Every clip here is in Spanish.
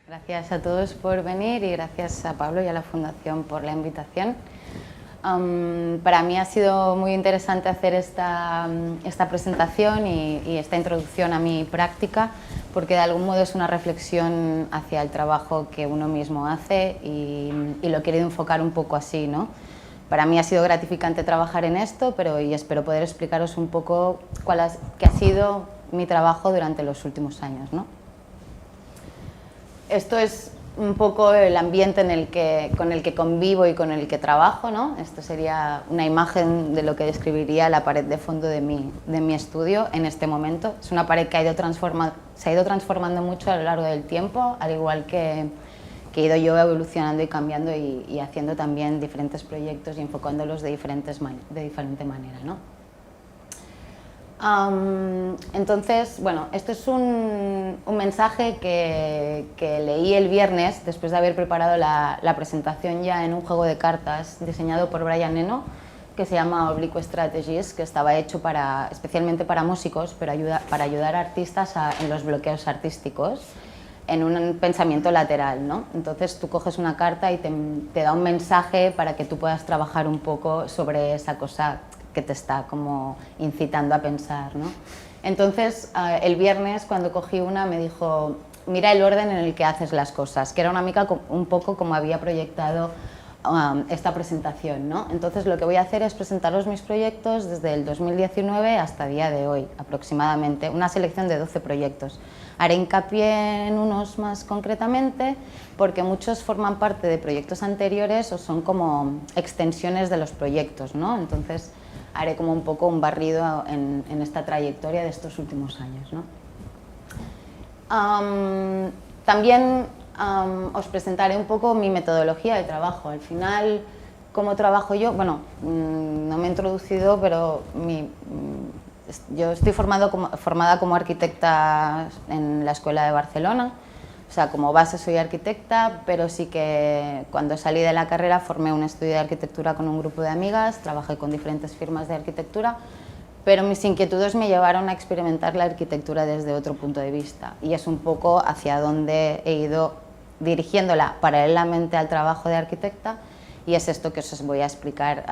Gracias a todos por venir y gracias a Pablo y a la Fundación por la invitación. Para mí ha sido muy interesante hacer esta presentación y esta introducción a mi práctica, porque de algún modo es una reflexión hacia el trabajo que uno mismo hace y lo he querido enfocar un poco así, ¿no? Para mí ha sido gratificante trabajar en esto, y espero poder explicaros un poco qué ha sido mi trabajo durante los últimos años, ¿no? Esto es un poco el ambiente con el que convivo y con el que trabajo, ¿no? Esto sería una imagen de lo que describiría la pared de fondo de mi estudio en este momento. Es una pared que se ha ido transformando mucho a lo largo del tiempo, al igual que he ido yo evolucionando y cambiando y haciendo también diferentes proyectos y enfocándolos de diferente manera, ¿no? Entonces, bueno, esto es un mensaje que leí el viernes después de haber preparado la presentación ya en un juego de cartas diseñado por Brian Eno, que se llama Oblique Strategies, que estaba hecho especialmente para músicos, pero para ayudar a artistas en los bloqueos artísticos, en un pensamiento lateral, ¿no? Entonces tú coges una carta y te da un mensaje para que tú puedas trabajar un poco sobre esa cosa que te está como incitando a pensar, ¿no? Entonces, el viernes cuando cogí una me dijo, mira el orden en el que haces las cosas, que era un poco como había proyectado esta presentación, ¿no? Entonces lo que voy a hacer es presentaros mis proyectos desde el 2019 hasta el día de hoy, aproximadamente, una selección de 12 proyectos. Haré hincapié en unos más concretamente porque muchos forman parte de proyectos anteriores o son como extensiones de los proyectos, ¿no? Entonces haré como un poco un barrido en esta trayectoria de estos últimos años, ¿no? También os presentaré un poco mi metodología de trabajo. Al final, ¿cómo trabajo yo? Bueno, no me he introducido, pero yo estoy formada como arquitecta en la Escuela de Barcelona. O sea, como base soy arquitecta, pero sí que cuando salí de la carrera formé un estudio de arquitectura con un grupo de amigas, trabajé con diferentes firmas de arquitectura, pero mis inquietudes me llevaron a experimentar la arquitectura desde otro punto de vista y es un poco hacia donde he ido dirigiéndola paralelamente al trabajo de arquitecta y es esto que os voy a explicar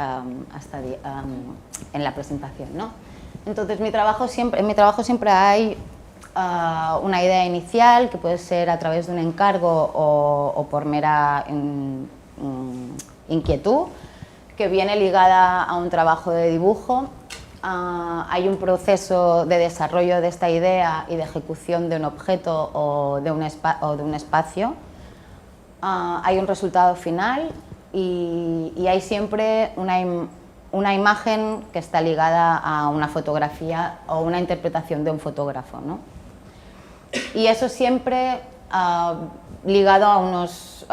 en la presentación, ¿no? Entonces, en mi trabajo siempre hay una idea inicial que puede ser a través de un encargo o por mera inquietud, que viene ligada a un trabajo de dibujo. Hay un proceso de desarrollo de esta idea y de ejecución de un objeto o de un espacio. Hay un resultado final y hay siempre una imagen que está ligada a una fotografía o una interpretación de un fotógrafo, ¿no? Y eso siempre ligado a unos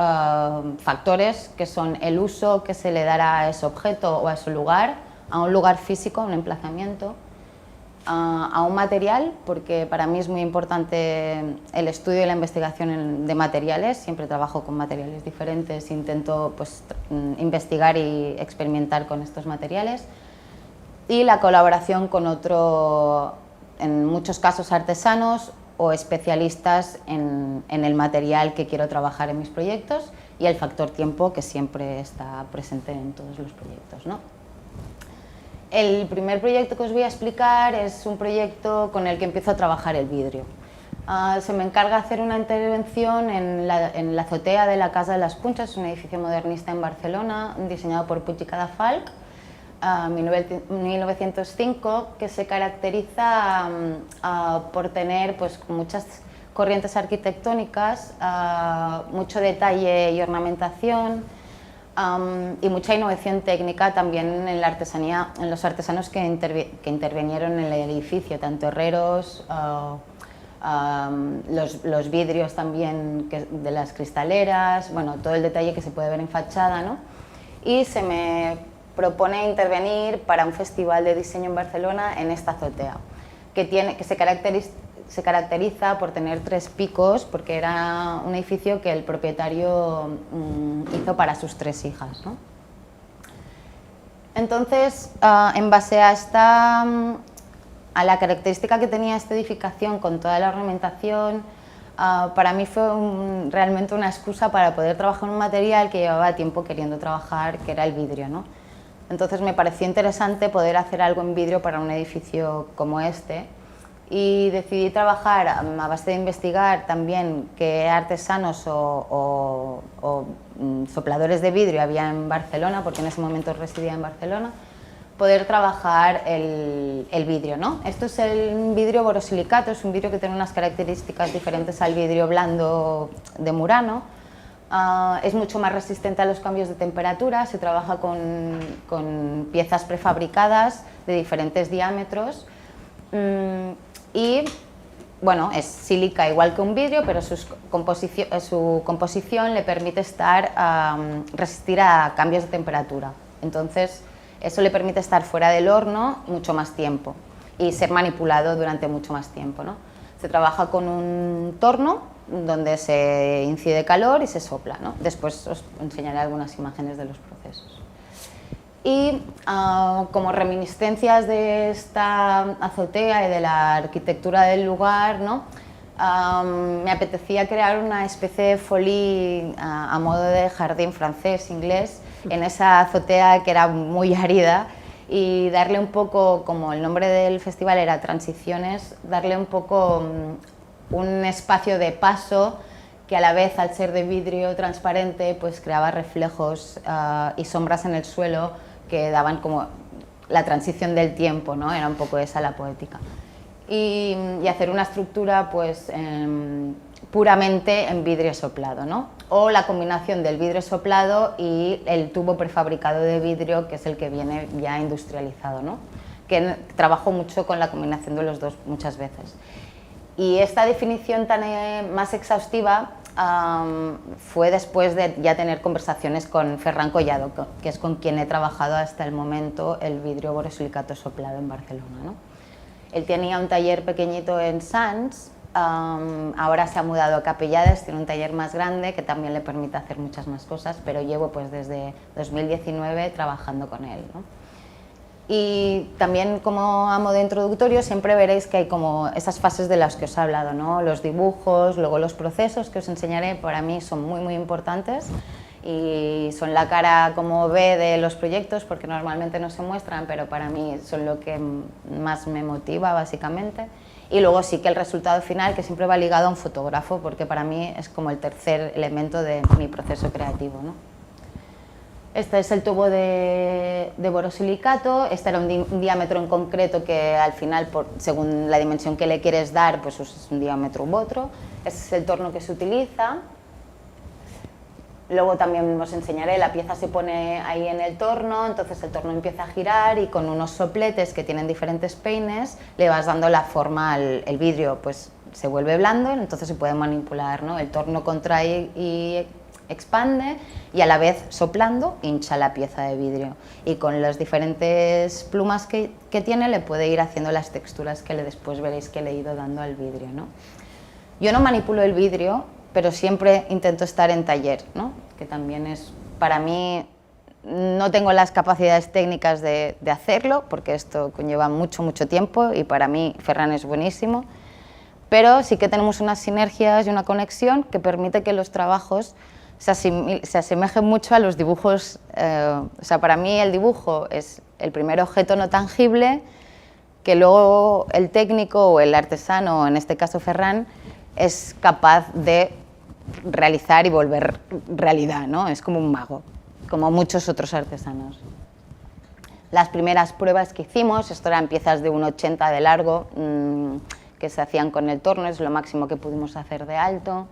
factores que son el uso que se le dará a ese objeto o a ese lugar, a un lugar físico, un emplazamiento, a un material, porque para mí es muy importante el estudio y la investigación de materiales, siempre trabajo con materiales diferentes, intento pues, investigar y experimentar con estos materiales, y la colaboración con en muchos casos artesanos o especialistas en el material que quiero trabajar en mis proyectos y el factor tiempo que siempre está presente en todos los proyectos, ¿no? El primer proyecto que os voy a explicar es un proyecto con el que empiezo a trabajar el vidrio. Se me encarga hacer una intervención en la azotea de la Casa de las Punxes, un edificio modernista en Barcelona, diseñado por Puig i Cadafalch, 1905, que se caracteriza por tener pues, muchas corrientes arquitectónicas, mucho detalle y ornamentación, y mucha innovación técnica también en la artesanía, en los artesanos que intervinieron en el edificio, tanto herreros, los vidrios también de las cristaleras, bueno, todo el detalle que se puede ver en fachada, ¿no? Y se me propone intervenir para un festival de diseño en Barcelona en esta azotea, que se caracteriza por tener 3 picos, porque era un edificio que el propietario hizo para sus 3 hijas, ¿no? Entonces, en base a la característica que tenía esta edificación con toda la ornamentación, para mí fue realmente una excusa para poder trabajar en un material que llevaba tiempo queriendo trabajar, que era el vidrio, ¿no? Entonces me pareció interesante poder hacer algo en vidrio para un edificio como este, y decidí trabajar a base de investigar también qué artesanos o sopladores de vidrio había en Barcelona, porque en ese momento residía en Barcelona, poder trabajar el vidrio, ¿no? Esto es el vidrio borosilicato, es un vidrio que tiene unas características diferentes al vidrio blando de Murano. Es mucho más resistente a los cambios de temperatura, se trabaja con piezas prefabricadas de diferentes diámetros y bueno, es sílica igual que un vidrio, pero su composición le permite resistir a cambios de temperatura. Entonces, eso le permite estar fuera del horno mucho más tiempo y ser manipulado durante mucho más tiempo, ¿no? Se trabaja con un torno donde se incide calor y se sopla, ¿no? Después os enseñaré algunas imágenes de los procesos. Y como reminiscencias de esta azotea y de la arquitectura del lugar, ¿no? Me apetecía crear una especie de folie a modo de jardín francés, inglés, en esa azotea que era muy árida, y darle un poco, como el nombre del festival era Transiciones, darle un poco un espacio de paso que a la vez, al ser de vidrio transparente, pues creaba reflejos y sombras en el suelo que daban como la transición del tiempo, ¿no? Era un poco esa la poética. Y hacer una estructura pues puramente en vidrio soplado, ¿no? O la combinación del vidrio soplado y el tubo prefabricado de vidrio, que es el que viene ya industrializado, ¿no? Que trabajo mucho con la combinación de los dos muchas veces. Y esta definición tan más exhaustiva fue después de ya tener conversaciones con Ferran Collado, que es con quien he trabajado hasta el momento el vidrio borosilicato soplado en Barcelona, ¿no? Él tenía un taller pequeñito en Sants, ahora se ha mudado a Capellades, tiene un taller más grande que también le permite hacer muchas más cosas, pero llevo pues desde 2019 trabajando con él, ¿no? Y también, como a modo introductorio, siempre veréis que hay como esas fases de las que os he hablado, ¿no? Los dibujos, luego los procesos que os enseñaré, para mí son muy importantes y son la cara como B de los proyectos, porque normalmente no se muestran, pero para mí son lo que más me motiva básicamente. Y luego sí que el resultado final, que siempre va ligado a un fotógrafo, porque para mí es como el tercer elemento de mi proceso creativo, ¿no? Este es el tubo de borosilicato. Este era un diámetro en concreto que al final, según la dimensión que le quieres dar, pues es un diámetro u otro. Este es el torno que se utiliza. Luego también os enseñaré, la pieza se pone ahí en el torno, entonces el torno empieza a girar y con unos sopletes que tienen diferentes peines le vas dando la forma el vidrio, pues se vuelve blando, entonces se puede manipular, ¿no? El torno contrae y expande y a la vez soplando hincha la pieza de vidrio, y con las diferentes plumas que tiene le puede ir haciendo las texturas que después veréis que le he ido dando al vidrio, ¿no? Yo no manipulo el vidrio, pero siempre intento estar en taller, ¿no? Que también es, para mí, no tengo las capacidades técnicas de hacerlo, porque esto conlleva mucho tiempo y para mí Ferran es buenísimo, pero sí que tenemos unas sinergias y una conexión que permite que los trabajos se asemejen mucho a los dibujos. O sea, para mí el dibujo es el primer objeto no tangible que luego el técnico o el artesano, en este caso Ferran, es capaz de realizar y volver realidad, ¿no? Es como un mago, como muchos otros artesanos. Las primeras pruebas que hicimos, esto eran piezas de 1,80 de largo, que se hacían con el torno, es lo máximo que pudimos hacer de alto.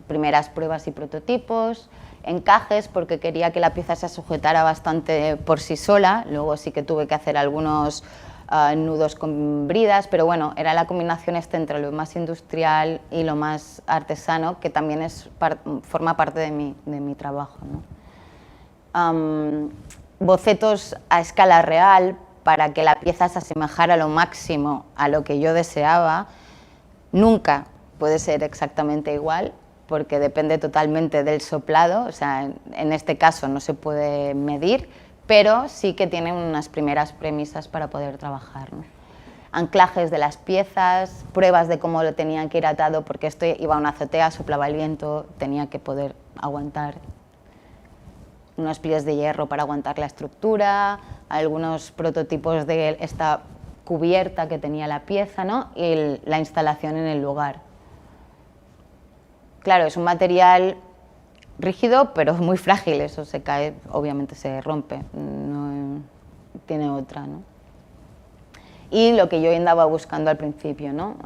Primeras pruebas y prototipos, encajes, porque quería que la pieza se sujetara bastante por sí sola, luego sí que tuve que hacer algunos nudos con bridas, pero bueno, era la combinación entre lo más industrial y lo más artesano, que también forma parte de mi trabajo, ¿no? Bocetos a escala real para que la pieza se asemejara lo máximo a lo que yo deseaba. Nunca puede ser exactamente igual, porque depende totalmente del soplado, o sea, en este caso no se puede medir, pero sí que tienen unas primeras premisas para poder trabajar, ¿no? anclajes de las piezas, pruebas de cómo lo tenían que ir atado, porque esto iba a una azotea, soplaba el viento, tenía que poder aguantar, unos pliegues de hierro para aguantar la estructura, algunos prototipos de esta cubierta que tenía la pieza, ¿no? Y la instalación en el lugar. Claro, es un material rígido, pero muy frágil, eso se cae, obviamente se rompe, no tiene otra, ¿no? Y lo que yo andaba buscando al principio, ¿no?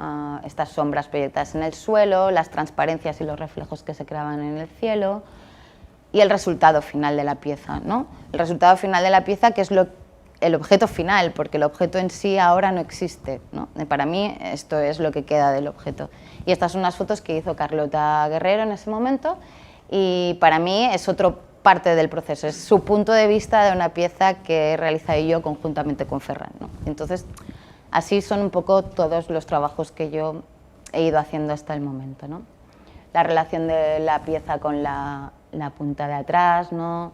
Estas sombras proyectadas en el suelo, las transparencias y los reflejos que se creaban en el cielo, y el resultado final de la pieza, ¿no? El resultado final de la pieza, que es el objeto final, porque el objeto en sí ahora no existe, ¿no? Para mí esto es lo que queda del objeto. Y estas son unas fotos que hizo Carlota Guerrero en ese momento, y para mí es otra parte del proceso, es su punto de vista de una pieza que he realizado yo conjuntamente con Ferran, ¿no? Entonces, así son un poco todos los trabajos que yo he ido haciendo hasta el momento, ¿no? La relación de la pieza con la punta de atrás, ¿no?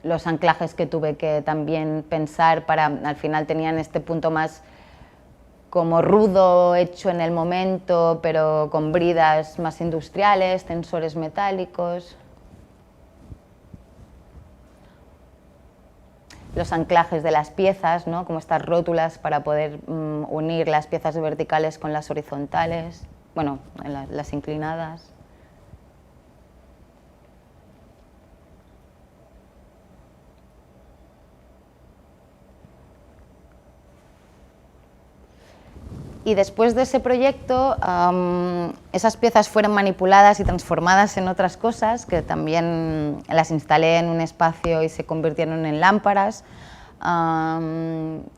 Los anclajes que tuve que también pensar para, al final tenían este punto más como rudo, hecho en el momento, pero con bridas más industriales, tensores metálicos. Los anclajes de las piezas, ¿no? Como estas rótulas para poder unir las piezas verticales con las horizontales, bueno, las inclinadas. Y después de ese proyecto, esas piezas fueron manipuladas y transformadas en otras cosas, que también las instalé en un espacio y se convirtieron en lámparas.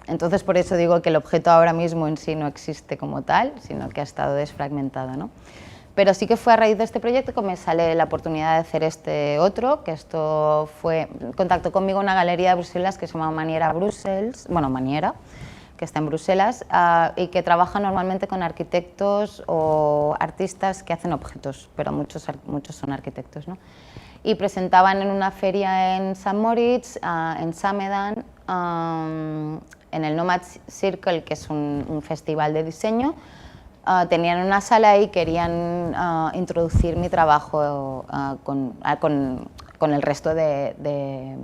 Entonces, por eso digo que el objeto ahora mismo en sí no existe como tal, sino que ha estado desfragmentado, ¿no? Pero sí que fue a raíz de este proyecto que me sale la oportunidad de hacer este otro, que esto fue, contactó conmigo una galería de Bruselas que se llama Maniera Brussels, bueno, Maniera, que está en Bruselas, y que trabaja normalmente con arquitectos o artistas que hacen objetos, pero muchos son arquitectos, ¿no? Y presentaban en una feria en St. Moritz, en Samedan, en el Nomad Circle, que es un festival de diseño. Tenían una sala y querían introducir mi trabajo con el resto de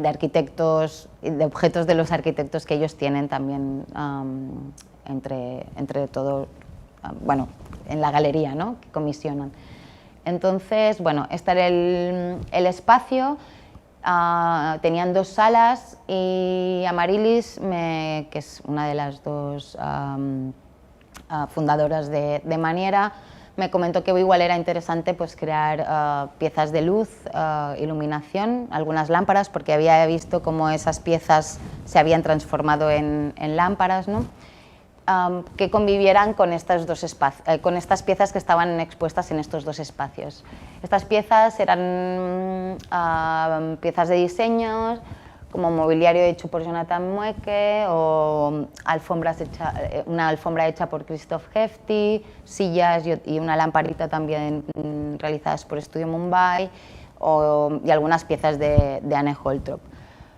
arquitectos, de objetos de los arquitectos que ellos tienen también entre todo, bueno, en la galería, ¿no? Que comisionan. Entonces, bueno, este era el espacio, tenían 2 salas y Amarilis, que es una de las 2 fundadoras de Maniera, me comentó que igual era interesante pues, crear piezas de luz, iluminación, algunas lámparas, porque había visto cómo esas piezas se habían transformado en lámparas, ¿no? Que convivieran con estas piezas que estaban expuestas en estos 2 espacios. Estas piezas eran piezas de diseño, como mobiliario hecho por Jonathan Mueke, o una alfombra hecha por Christoph Hefti, sillas y una lamparita también realizadas por Estudio Mumbai, y algunas piezas de Anne Holtrop.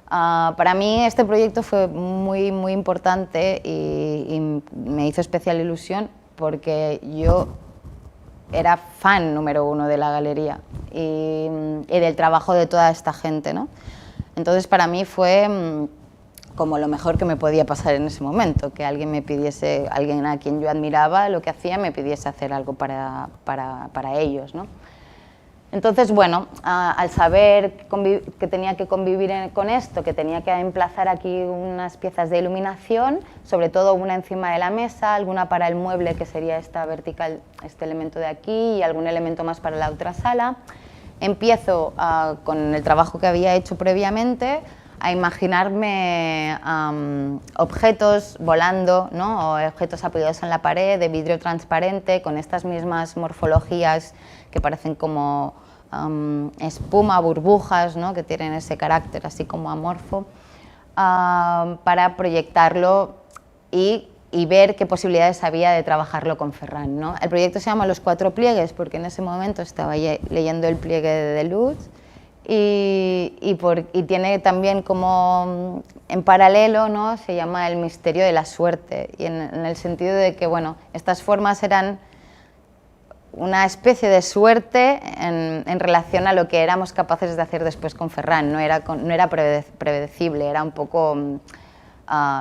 Para mí este proyecto fue muy, muy importante y me hizo especial ilusión porque yo era fan número 1 de la galería y del trabajo de toda esta gente, ¿no? Entonces para mí fue como lo mejor que me podía pasar en ese momento, que alguien me pidiese, alguien a quien yo admiraba lo que hacía, me pidiese hacer algo para ellos, ¿no? Entonces, bueno, al saber que tenía que convivir con esto, que tenía que emplazar aquí unas piezas de iluminación, sobre todo una encima de la mesa, alguna para el mueble, que sería esta vertical, este elemento de aquí, y algún elemento más para la otra sala, empiezo con el trabajo que había hecho previamente a imaginarme objetos volando, ¿no? O objetos apoyados en la pared de vidrio transparente con estas mismas morfologías que parecen como espuma, burbujas, ¿no? Que tienen ese carácter así como amorfo, para proyectarlo y ver qué posibilidades había de trabajarlo con Ferran, ¿no? El proyecto se llama Los 4 pliegues porque en ese momento estaba leyendo el pliegue de Deleuze y tiene también como en paralelo, ¿no? Se llama el misterio de la suerte, y en el sentido de que, bueno, estas formas eran una especie de suerte en relación a lo que éramos capaces de hacer después con Ferran. No era predecible, era un poco...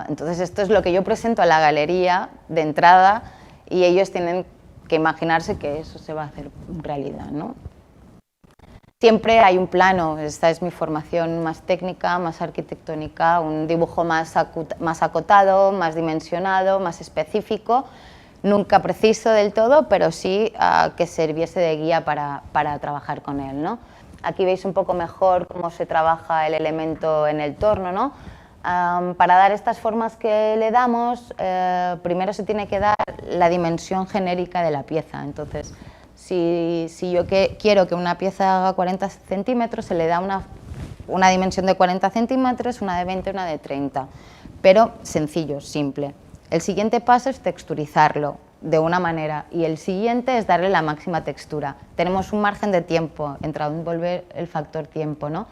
entonces esto es lo que yo presento a la galería de entrada, y ellos tienen que imaginarse que eso se va a hacer realidad, ¿no? Siempre hay un plano, esta es mi formación más técnica, más arquitectónica, un dibujo más acotado, más dimensionado, más específico, nunca preciso del todo, pero sí que sirviese de guía para trabajar con él, ¿no? Aquí veis un poco mejor cómo se trabaja el elemento en el torno, ¿no? Para dar estas formas que le damos, primero se tiene que dar la dimensión genérica de la pieza. Entonces, si yo quiero que una pieza haga 40 centímetros, se le da una dimensión de 40 centímetros, una de 20 y una de 30, pero sencillo, simple. El siguiente paso es texturizarlo de una manera, y el siguiente es darle la máxima textura. Tenemos un margen de tiempo, entra a volver el factor tiempo, ¿no?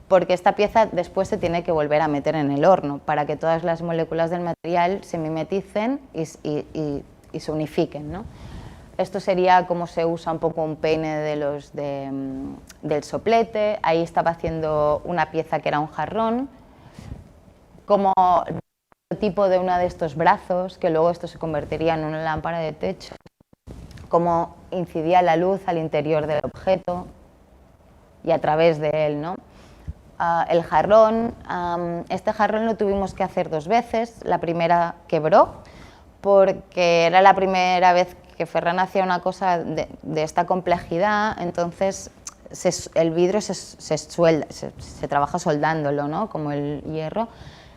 Porque esta pieza después se tiene que volver a meter en el horno para que todas las moléculas del material se mimeticen y se unifiquen, ¿no? Esto sería como se usa un poco un peine del soplete. Ahí estaba haciendo una pieza que era un jarrón, como tipo de uno de estos brazos, que luego esto se convertiría en una lámpara de techo, cómo incidía la luz al interior del objeto y a través de él, ¿no? El jarrón, este jarrón lo tuvimos que hacer 2 veces. La primera quebró porque era la primera vez que Ferran hacía una cosa de esta complejidad, entonces el vidrio se trabaja soldándolo, ¿no? Como el hierro.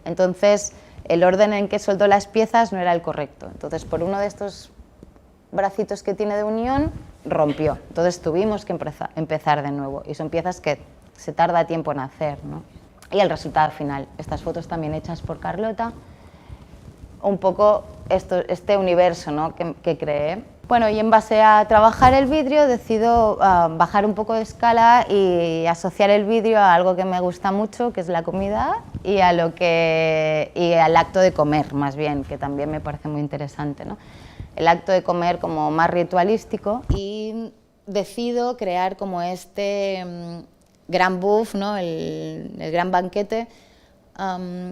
Entonces el orden en que soldó las piezas no era el correcto, entonces por uno de estos bracitos que tiene de unión rompió, entonces tuvimos que empezar de nuevo, y son piezas que se tarda tiempo en hacer, ¿no? Y el resultado final, estas fotos también hechas por Carlota, un poco este universo, ¿no? que creé. Bueno, y en base a trabajar el vidrio decido bajar un poco de escala y asociar el vidrio a algo que me gusta mucho, que es la comida, y al acto de comer, más bien, que también me parece muy interesante, ¿no? El acto de comer como más ritualístico, y decido crear como este gran buff, ¿no? el gran banquete,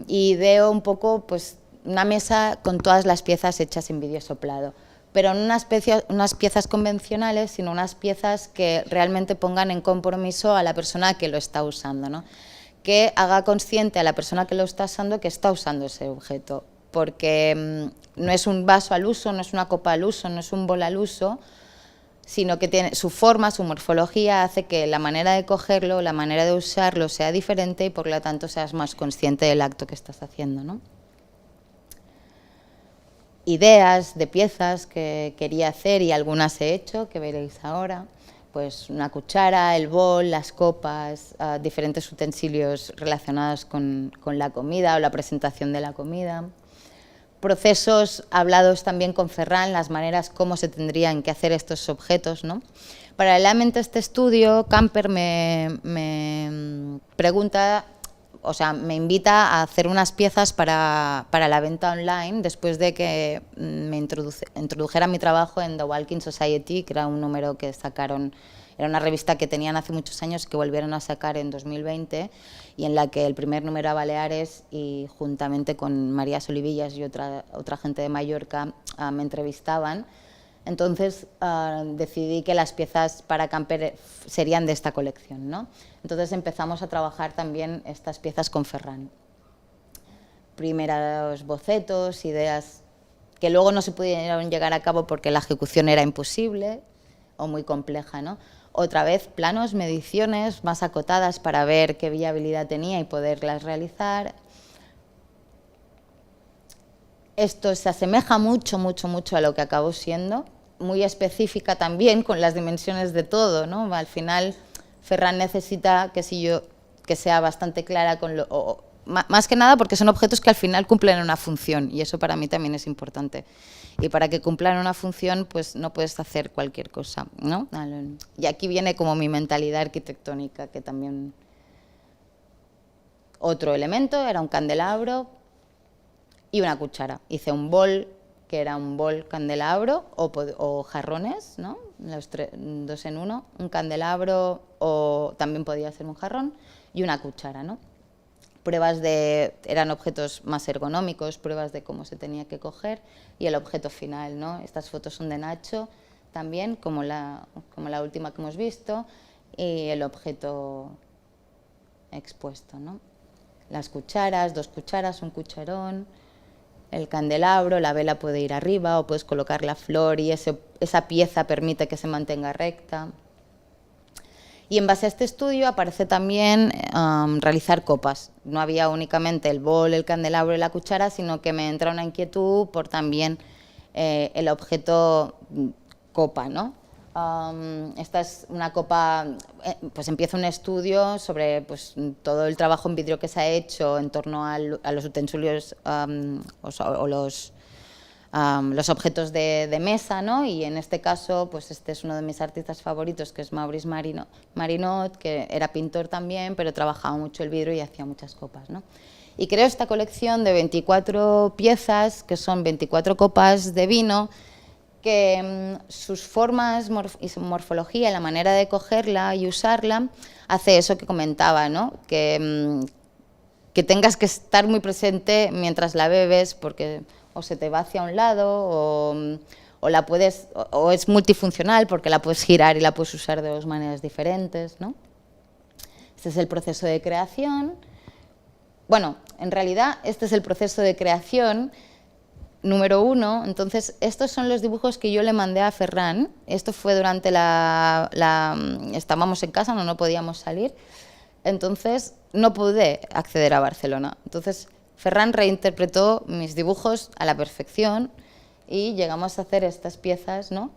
y ideo un poco pues, una mesa con todas las piezas hechas en vidrio soplado, pero no unas piezas convencionales, sino unas piezas que realmente pongan en compromiso a la persona que lo está usando, ¿no? Que haga consciente a la persona que lo está usando que está usando ese objeto, porque no es un vaso al uso, no es una copa al uso, no es un bol al uso, sino que tiene su forma, su morfología hace que la manera de cogerlo, la manera de usarlo sea diferente, y por lo tanto seas más consciente del acto que estás haciendo, ¿no? Ideas de piezas que quería hacer, y algunas he hecho, que veréis ahora, pues una cuchara, el bol, las copas, diferentes utensilios relacionados con la comida o la presentación de la comida. Procesos hablados también con Ferran, las maneras como se tendrían que hacer estos objetos, ¿no? Paralelamente a este estudio, Camper me pregunta, o sea, me invita a hacer unas piezas para la venta online, después de que me introdujera mi trabajo en The Walking Society, que era un número que sacaron, era una revista que tenían hace muchos años, que volvieron a sacar en 2020, y en la que el primer número era Baleares, y juntamente con María Solivillas y otra gente de Mallorca me entrevistaban. Entonces decidí que las piezas para Camper serían de esta colección, ¿no? Entonces empezamos a trabajar también estas piezas con Ferran. Primeros bocetos, ideas que luego no se pudieron llegar a cabo porque la ejecución era imposible o muy compleja, ¿no? Otra vez planos, mediciones más acotadas para ver qué viabilidad tenía y poderlas realizar. Esto se asemeja mucho a lo que acabó siendo, muy específica también con las dimensiones de todo, ¿no? Al final Ferran necesita que sea bastante clara con más que nada porque son objetos que al final cumplen una función, y eso para mí también es importante. Y para que cumplan una función, pues no puedes hacer cualquier cosa, ¿no? Y aquí viene como mi mentalidad arquitectónica, que también... Otro elemento era un candelabro y una cuchara. Hice un bol, que era un bol candelabro, o jarrones, ¿no? Los dos en uno, un candelabro, o también podía ser un jarrón, y una cuchara, ¿no? Eran objetos más ergonómicos, pruebas de cómo se tenía que coger, y el objeto final, ¿no? Estas fotos son de Nacho también, como la última que hemos visto, y el objeto expuesto, ¿no? Las cucharas, 2 cucharas, un cucharón, el candelabro, la vela puede ir arriba o puedes colocar la flor y esa pieza permite que se mantenga recta. Y en base a este estudio aparece también realizar copas. No había únicamente el bol, el candelabro y la cuchara, sino que me entra una inquietud por también el objeto copa, ¿no? Esta es una copa, pues empieza un estudio sobre pues, todo el trabajo en vidrio que se ha hecho en torno a los utensilios o los objetos de mesa, ¿no? Y en este caso, pues este es uno de mis artistas favoritos, que es Maurice Marinot, que era pintor también, pero trabajaba mucho el vidrio y hacía muchas copas, ¿no? Y creo esta colección de 24 piezas, que son 24 copas de vino, que sus formas y su morfología, la manera de cogerla y usarla, hace eso que comentaba, ¿no? Que tengas que estar muy presente mientras la bebes, porque o se te va hacia un lado o es multifuncional porque la puedes girar y la puedes usar de 2 maneras diferentes, ¿no? Este es el proceso de creación. Bueno, en realidad este es el proceso de creación número 1, entonces estos son los dibujos que yo le mandé a Ferran. Esto fue durante estábamos en casa, no podíamos salir, entonces no pude acceder a Barcelona. Entonces Ferran reinterpretó mis dibujos a la perfección y llegamos a hacer estas piezas, ¿no?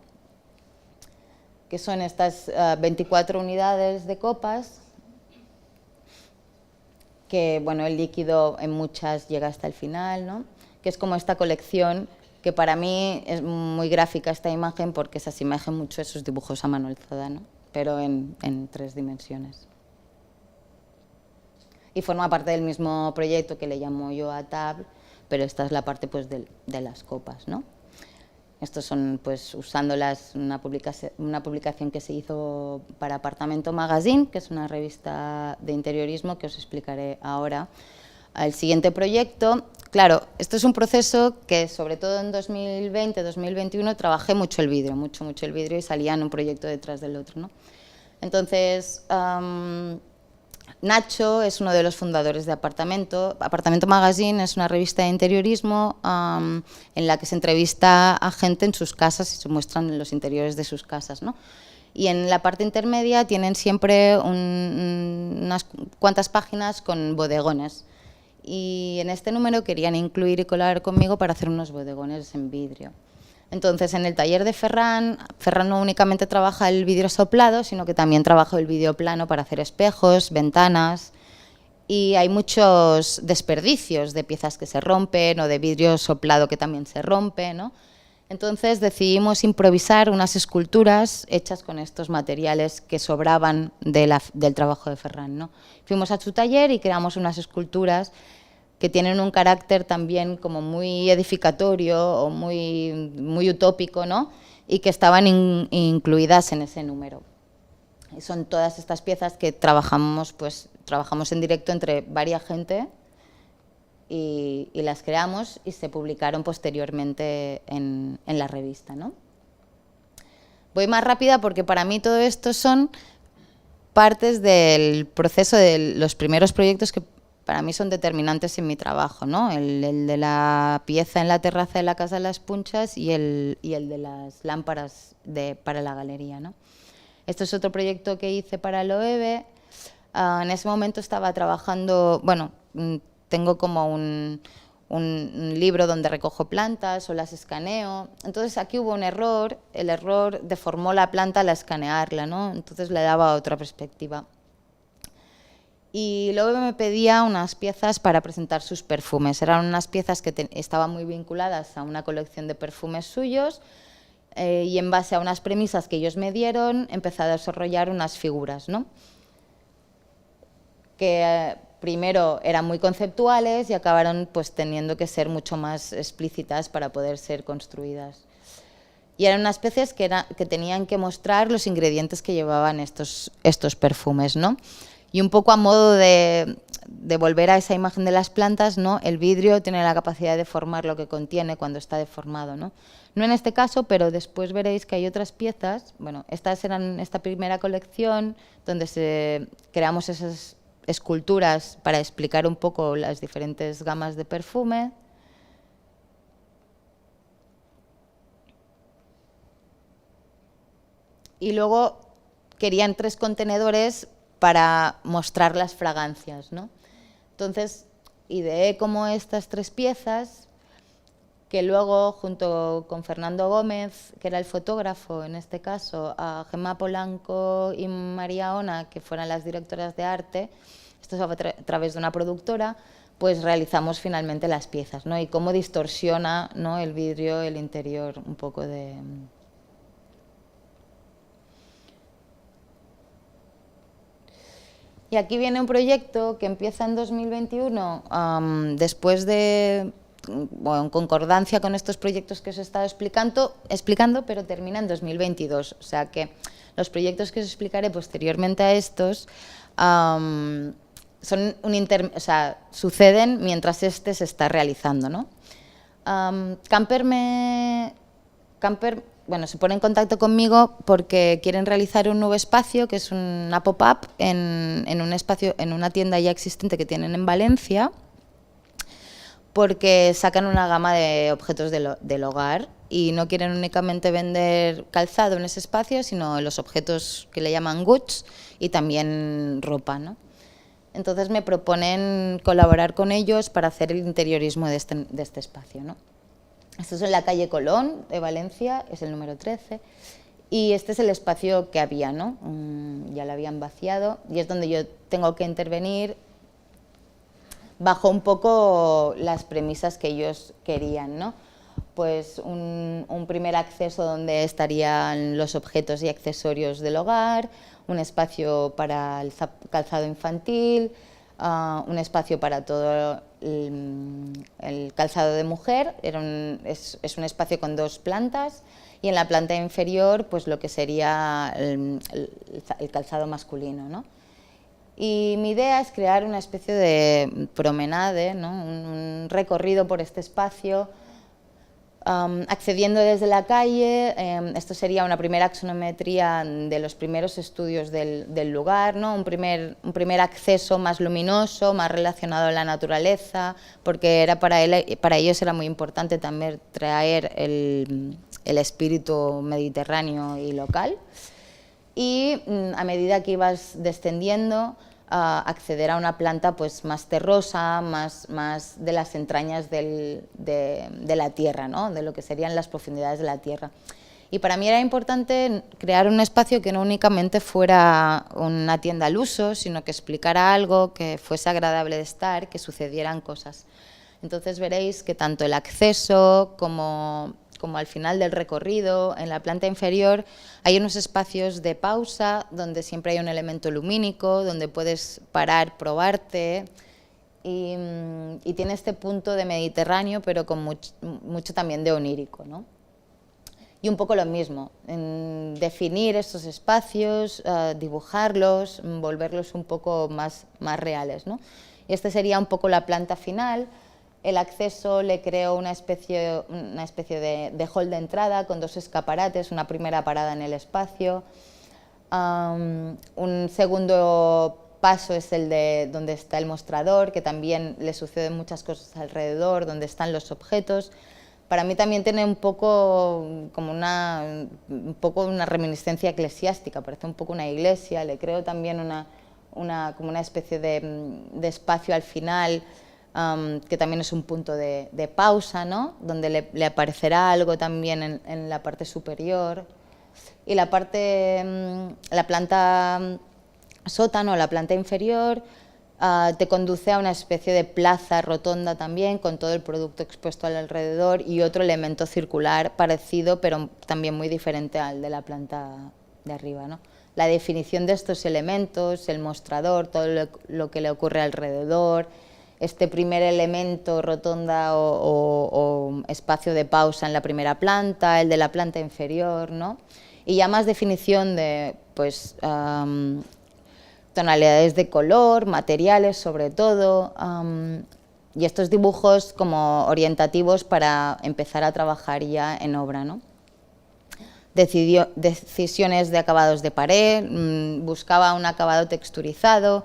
Que son estas 24 unidades de copas, que bueno, el líquido en muchas llega hasta el final, ¿no? Que es como esta colección, que para mí es muy gráfica esta imagen porque se asemeja mucho a esos dibujos a mano alzada, ¿no? Pero en 3 dimensiones. Y forma parte del mismo proyecto que le llamo yo a Table, pero esta es la parte pues, de las copas, ¿no? Estos son, pues, usándolas, una publicación que se hizo para Apartamento Magazine, que es una revista de interiorismo que os explicaré ahora. El siguiente proyecto, claro, esto es un proceso que sobre todo en 2020-2021 trabajé mucho el vidrio, mucho el vidrio y salían un proyecto detrás del otro, ¿no? Entonces, Nacho es uno de los fundadores de Apartamento. Apartamento Magazine es una revista de interiorismo en la que se entrevista a gente en sus casas y se muestran los interiores de sus casas, ¿no? Y en la parte intermedia tienen siempre unas cuantas páginas con bodegones. Y en este número querían incluir y colaborar conmigo para hacer unos bodegones en vidrio. Entonces, en el taller de Ferran no únicamente trabaja el vidrio soplado, sino que también trabaja el vidrio plano para hacer espejos, ventanas, y hay muchos desperdicios de piezas que se rompen o de vidrio soplado que también se rompe, ¿no? Entonces decidimos improvisar unas esculturas hechas con estos materiales que sobraban del trabajo de Ferran, ¿no? Fuimos a su taller y creamos unas esculturas que tienen un carácter también como muy edificatorio o muy utópico, ¿no? Y que estaban incluidas en ese número. Y son todas estas piezas que trabajamos en directo entre varias gente y las creamos y se publicaron posteriormente en la revista, ¿no? Voy más rápida porque para mí todo esto son partes del proceso de los primeros proyectos que para mí son determinantes en mi trabajo, ¿no? El de la pieza en la terraza de la Casa de las Punchas y el de las lámparas para la galería, ¿no? Esto es otro proyecto que hice para el OEB. En ese momento estaba trabajando, bueno, tengo como un libro donde recojo plantas o las escaneo. Entonces aquí hubo un error, el error deformó la planta al escanearla, ¿no? Entonces le daba otra perspectiva. Y luego me pedía unas piezas para presentar sus perfumes. Eran unas piezas que estaban muy vinculadas a una colección de perfumes suyos, y en base a unas premisas que ellos me dieron, empecé a desarrollar unas figuras, ¿no? Que primero eran muy conceptuales y acabaron pues teniendo que ser mucho más explícitas para poder ser construidas. Y eran unas especies que tenían que mostrar los ingredientes que llevaban estos perfumes, ¿no? Y un poco a modo de volver a esa imagen de las plantas, ¿no? El vidrio tiene la capacidad de deformar lo que contiene cuando está deformado, ¿no? No en este caso, pero después veréis que hay otras piezas. Bueno, estas eran esta primera colección donde creamos esas esculturas para explicar un poco las diferentes gamas de perfume. Y luego querían 3 contenedores para mostrar las fragancias, ¿no? Entonces, ideé como estas 3 piezas, que luego, junto con Fernando Gómez, que era el fotógrafo en este caso, a Gemma Polanco y María Ona, que fueran las directoras de arte, esto fue a través de una productora, pues realizamos finalmente las piezas, ¿no? Y cómo distorsiona, ¿no?, el vidrio, el interior, un poco de... Y aquí viene un proyecto que empieza en 2021, después de, bueno, en concordancia con estos proyectos que os he estado explicando, pero termina en 2022. O sea que los proyectos que os explicaré posteriormente a estos suceden mientras este se está realizando, ¿no? Camper bueno, se pone en contacto conmigo porque quieren realizar un nuevo espacio, que es una pop-up en un espacio, en una tienda ya existente que tienen en Valencia, porque sacan una gama de objetos del hogar y no quieren únicamente vender calzado en ese espacio, sino los objetos que le llaman goods y también ropa, ¿no? Entonces me proponen colaborar con ellos para hacer el interiorismo de este espacio, ¿no? Esto es en la calle Colón de Valencia, es el número 13, y este es el espacio que había, ¿no? Ya lo habían vaciado y es donde yo tengo que intervenir bajo un poco las premisas que ellos querían, ¿no? Pues un primer acceso donde estarían los objetos y accesorios del hogar, un espacio para el calzado infantil, un espacio para todo el calzado de mujer. Es un espacio con 2 plantas y en la planta inferior pues lo que sería el calzado masculino, ¿no? Y mi idea es crear una especie de promenade, ¿no? Un recorrido por este espacio, accediendo desde la calle. Esto sería una primera axonometría de los primeros estudios del lugar, ¿no? Un primer acceso más luminoso, más relacionado a la naturaleza, porque para ellos era muy importante también traer el espíritu mediterráneo y local. Y a medida que ibas descendiendo, acceder a una planta pues más terrosa, más de las entrañas de la tierra, ¿no? De lo que serían las profundidades de la tierra. Y para mí era importante crear un espacio que no únicamente fuera una tienda al uso, sino que explicara algo, que fuese agradable de estar, que sucedieran cosas. Entonces veréis que tanto el acceso como al final del recorrido, en la planta inferior, hay unos espacios de pausa donde siempre hay un elemento lumínico, donde puedes parar, probarte, y tiene este punto de mediterráneo, pero con mucho también de onírico, ¿no? Y un poco lo mismo, definir estos espacios, dibujarlos, volverlos un poco más reales, ¿no? Y este sería un poco la planta final. El acceso le creo una especie de hall de entrada con 2 escaparates, una primera parada en el espacio. Un segundo paso es el de donde está el mostrador, que también le suceden muchas cosas alrededor, donde están los objetos. Para mí también tiene un poco como una reminiscencia eclesiástica, parece un poco una iglesia. Le creo también como una especie de espacio al final, que también es un punto de pausa, ¿no? Donde le aparecerá algo también en la parte superior. Y la planta sótano, la planta inferior, te conduce a una especie de plaza rotonda también, con todo el producto expuesto alrededor y otro elemento circular parecido, pero también muy diferente al de la planta de arriba, ¿no? La definición de estos elementos, el mostrador, todo lo que le ocurre alrededor, este primer elemento, rotonda o espacio de pausa en la primera planta, el de la planta inferior, ¿no? Y ya más definición de, pues, tonalidades de color, materiales sobre todo, y estos dibujos como orientativos para empezar a trabajar ya en obra, ¿no? Decisiones de acabados de pared, buscaba un acabado texturizado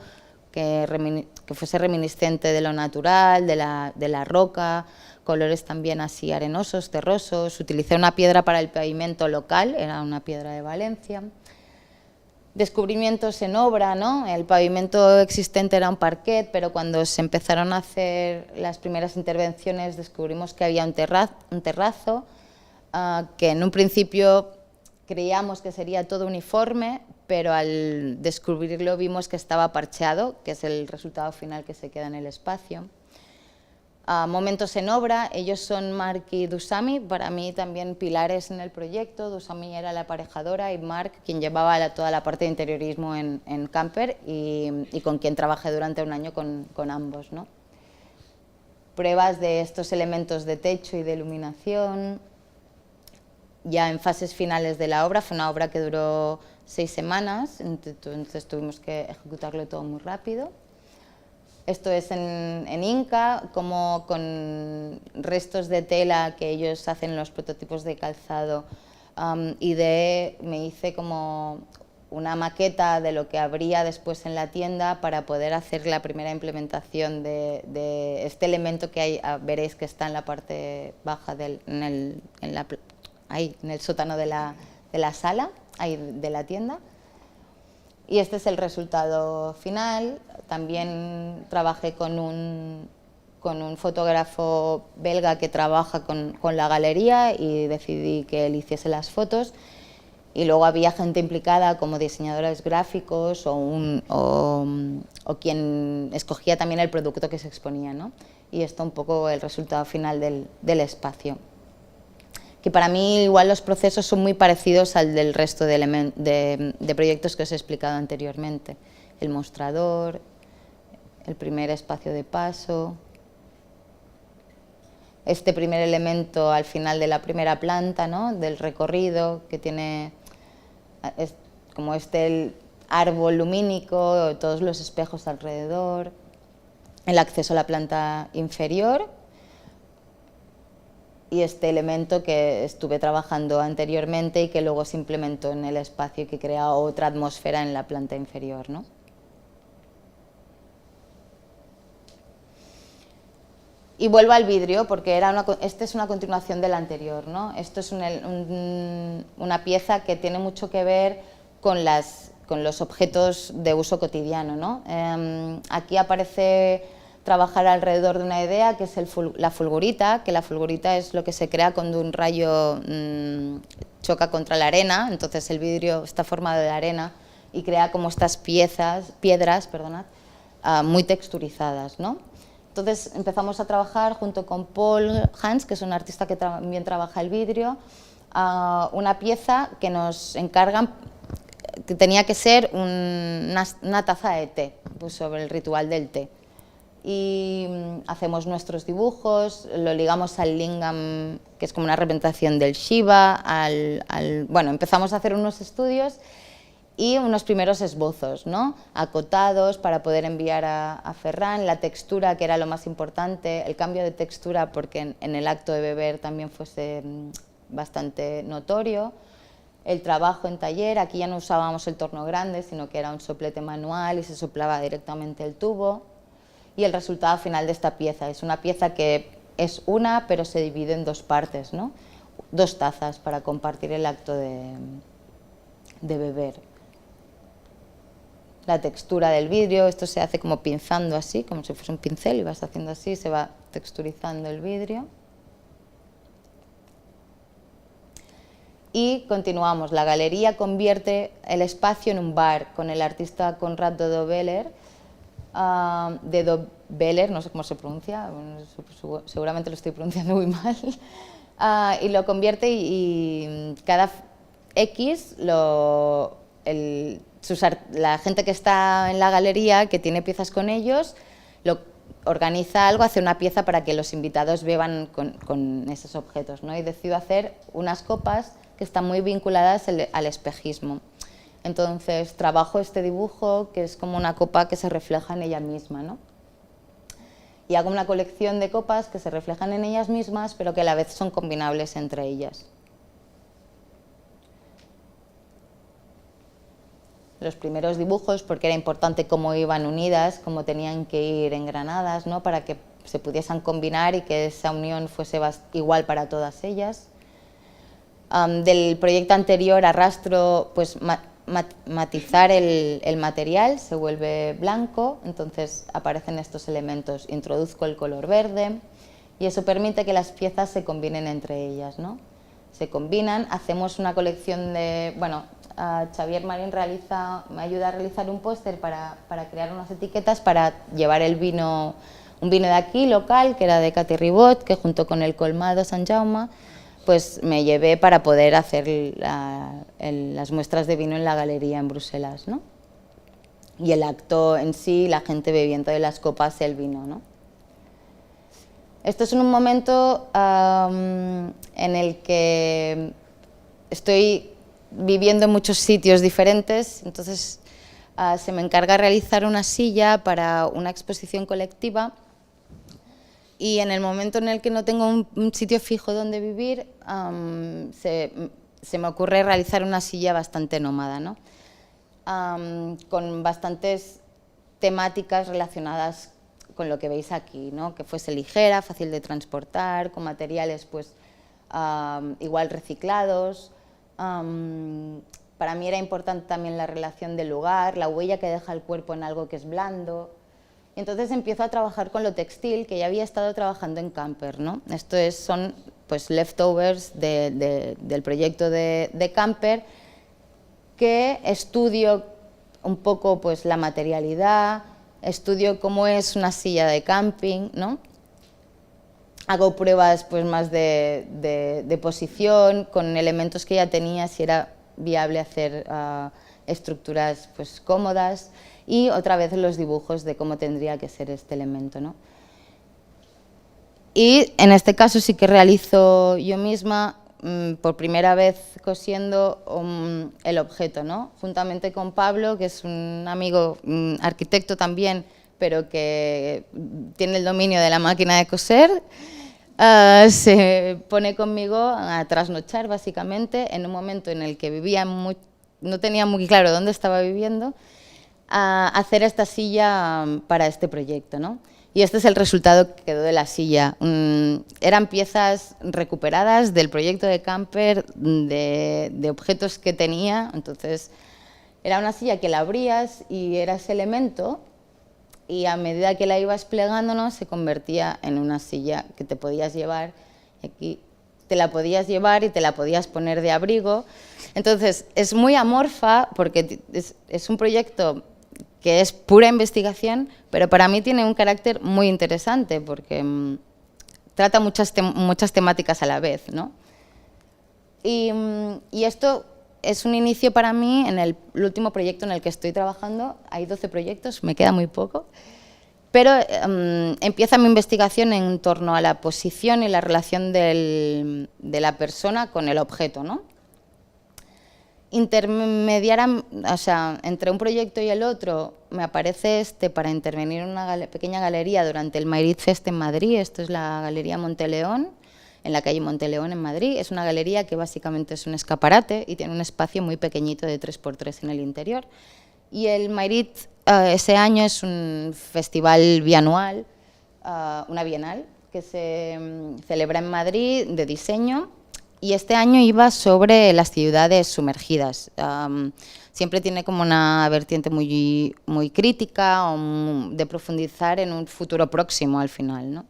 que fuese reminiscente de lo natural, de la roca, colores también así arenosos, terrosos. Utilicé una piedra para el pavimento local, era una piedra de Valencia. Descubrimientos en obra, ¿no? El pavimento existente era un parquet, pero cuando se empezaron a hacer las primeras intervenciones descubrimos que había un terrazo que en un principio creíamos que sería todo uniforme, pero al descubrirlo vimos que estaba parcheado, que es el resultado final que se queda en el espacio. Momentos en obra, ellos son Marc y Dusami, para mí también pilares en el proyecto. Dusami era la aparejadora y Marc quien llevaba toda la parte de interiorismo en Camper y con quien trabajé durante un año con ambos, ¿no? Pruebas de estos elementos de techo y de iluminación, ya en fases finales de la obra. Fue una obra que duró 6 semanas, entonces tuvimos que ejecutarlo todo muy rápido. Esto es en Inca, como con restos de tela que ellos hacen en los prototipos de calzado. Me hice como una maqueta de lo que habría después en la tienda para poder hacer la primera implementación de este elemento que hay, veréis que está en la parte baja, en el sótano de la sala, de la tienda. Y este es el resultado final. También trabajé con un fotógrafo belga que trabaja con la galería y decidí que él hiciese las fotos. Y luego había gente implicada como diseñadores gráficos o quien escogía también el producto que se exponía, ¿no? Y esto un poco el resultado final del espacio. Que para mí igual los procesos son muy parecidos al del resto de proyectos que os he explicado anteriormente. El mostrador, el primer espacio de paso, este primer elemento al final de la primera planta, ¿no? Del recorrido, que tiene como el árbol lumínico, todos los espejos alrededor, el acceso a la planta inferior, y este elemento que estuve trabajando anteriormente y que luego se implementó en el espacio y que crea otra atmósfera en la planta inferior, ¿no? Y vuelvo al vidrio porque este es una continuación del anterior, ¿no? Esto es una pieza que tiene mucho que ver con los objetos de uso cotidiano, ¿no? Aquí aparece trabajar alrededor de una idea que es la fulgurita, que la fulgurita es lo que se crea cuando un rayo choca contra la arena. Entonces el vidrio está formado de arena y crea como estas piedras, muy texturizadas, ¿no? Entonces empezamos a trabajar junto con Paul Hans, que es un artista que también trabaja el vidrio, una pieza que nos encargan, que tenía que ser una taza de té, pues sobre el ritual del té. Y hacemos nuestros dibujos, lo ligamos al lingam, que es como una representación del Shiva, bueno, empezamos a hacer unos estudios y unos primeros esbozos, ¿no? Acotados para poder enviar a Ferran, la textura, que era lo más importante, el cambio de textura, porque en el acto de beber también fuese bastante notorio, el trabajo en taller. Aquí ya no usábamos el torno grande, sino que era un soplete manual y se soplaba directamente el tubo. Y el resultado final de esta pieza es una pieza que es una, pero se divide en 2 partes, ¿no? 2 tazas para compartir el acto de beber. La textura del vidrio, esto se hace como pinzando así, como si fuese un pincel, y vas haciendo así, se va texturizando el vidrio. Y continuamos, la galería convierte el espacio en un bar con el artista Conrad Dodo Beller, de Dobbeler, no sé cómo se pronuncia, seguramente lo estoy pronunciando muy mal, y lo convierte y cada X, la gente que está en la galería, que tiene piezas con ellos, organiza algo, hace una pieza para que los invitados beban con esos objetos, ¿no? Y decido hacer unas copas que están muy vinculadas al espejismo. Entonces trabajo este dibujo, que es como una copa que se refleja en ella misma, ¿no? Y hago una colección de copas que se reflejan en ellas mismas, pero que a la vez son combinables entre ellas. Los primeros dibujos, porque era importante cómo iban unidas, cómo tenían que ir engranadas, ¿no? Para que se pudiesen combinar y que esa unión fuese igual para todas ellas. Del proyecto anterior arrastro pues, matizar el material, se vuelve blanco, entonces aparecen estos elementos. Introduzco el color verde y eso permite que las piezas se combinen entre ellas, ¿no? Se combinan, hacemos una colección de... Bueno, Xavier Marín me ayuda a realizar un póster para crear unas etiquetas para llevar el vino, un vino de aquí, local, que era de Cati Ribot, que junto con el Colmado Sant Jaume, pues me llevé para poder hacer las muestras de vino en la galería en Bruselas, ¿no? Y el acto en sí, la gente bebiendo de las copas el vino, ¿no? Esto es en un momento en el que estoy viviendo en muchos sitios diferentes, entonces se me encarga realizar una silla para una exposición colectiva y en el momento en el que no tengo un sitio fijo donde vivir, se me ocurre realizar una silla bastante nómada, ¿no? Con bastantes temáticas relacionadas con lo que veis aquí, ¿no? Que fuese ligera, fácil de transportar, con materiales pues, igual reciclados. Para mí era importante también la relación del lugar, la huella que deja el cuerpo en algo que es blando. Y entonces empiezo a trabajar con lo textil, que ya había estado trabajando en Camper, ¿no? Esto son pues, leftovers del proyecto de Camper, que estudio un poco pues, la materialidad, estudio cómo es una silla de camping, ¿no? Hago pruebas pues, más de posición, con elementos que ya tenía, si era viable hacer estructuras pues, cómodas, y otra vez los dibujos de cómo tendría que ser este elemento, ¿no? Y en este caso sí que realizo yo misma, por primera vez cosiendo el objeto, ¿no? Juntamente con Pablo, que es un amigo arquitecto también, pero que tiene el dominio de la máquina de coser, se pone conmigo a trasnochar básicamente en un momento en el que vivía no tenía muy claro dónde estaba viviendo, a hacer esta silla para este proyecto, ¿no? Y este es el resultado que quedó de la silla. Eran piezas recuperadas del proyecto de Camper, de objetos que tenía, entonces era una silla que la abrías y era ese elemento, y a medida que la ibas plegándonos se convertía en una silla que te podías llevar. Aquí te la podías llevar y te la podías poner de abrigo. Entonces es muy amorfa porque es un proyecto que es pura investigación, pero para mí tiene un carácter muy interesante porque trata muchas temáticas a la vez, ¿no? Y esto es un inicio para mí en el último proyecto en el que estoy trabajando. Hay 12 proyectos, me queda muy poco, pero empieza mi investigación en torno a la posición y la relación de la persona con el objeto, ¿no? Intermediar, o sea, entre un proyecto y el otro, me aparece este para intervenir en una pequeña galería durante el Mayrit Fest en Madrid. Esto es la Galería Monteleón, en la calle Monteleón en Madrid. Es una galería que básicamente es un escaparate y tiene un espacio muy pequeñito de 3x3 en el interior. Y el Mayrit ese año es un festival bianual, una bienal, que se celebra en Madrid de diseño. Y este año iba sobre las ciudades sumergidas. Siempre tiene como una vertiente muy, muy crítica, de profundizar en un futuro próximo al final, ¿no?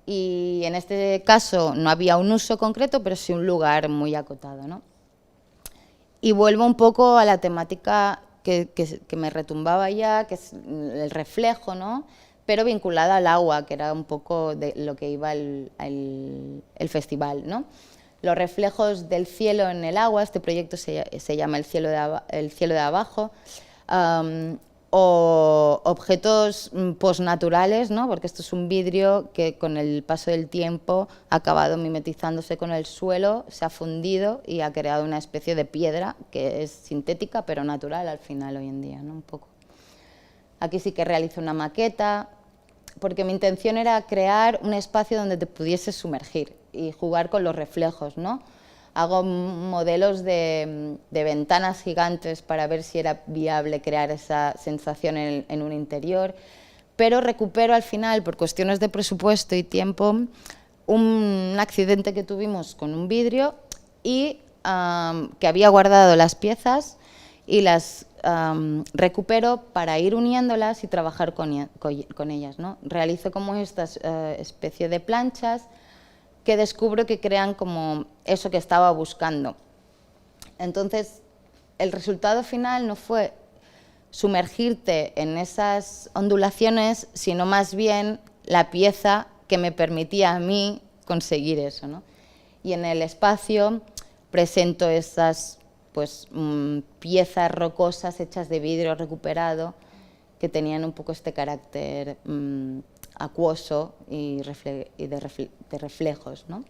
Y en este caso no había un uso concreto, pero sí un lugar muy acotado, ¿no? Y vuelvo un poco a la temática que me retumbaba ya, que es el reflejo, ¿no? Pero vinculada al agua, que era un poco de lo que iba el festival, ¿no? Los reflejos del cielo en el agua, este proyecto se llama El cielo de abajo, o objetos postnaturales, ¿no? Porque esto es un vidrio que con el paso del tiempo ha acabado mimetizándose con el suelo, se ha fundido y ha creado una especie de piedra que es sintética pero natural al final hoy en día, ¿no? Un poco. Aquí sí que realizo una maqueta, porque mi intención era crear un espacio donde te pudieses sumergir y jugar con los reflejos, ¿no? Hago modelos de ventanas gigantes para ver si era viable crear esa sensación en un interior, pero recupero al final, por cuestiones de presupuesto y tiempo, un accidente que tuvimos con un vidrio y que había guardado las piezas y las recupero para ir uniéndolas y trabajar con ellas, ¿no? Realizo como esta especie de planchas que descubro que crean como eso que estaba buscando. Entonces, el resultado final no fue sumergirte en esas ondulaciones, sino más bien la pieza que me permitía a mí conseguir eso, ¿no? Y en el espacio presento esas pues, piezas rocosas hechas de vidrio recuperado que tenían un poco este carácter acuoso y de reflejos, ¿no?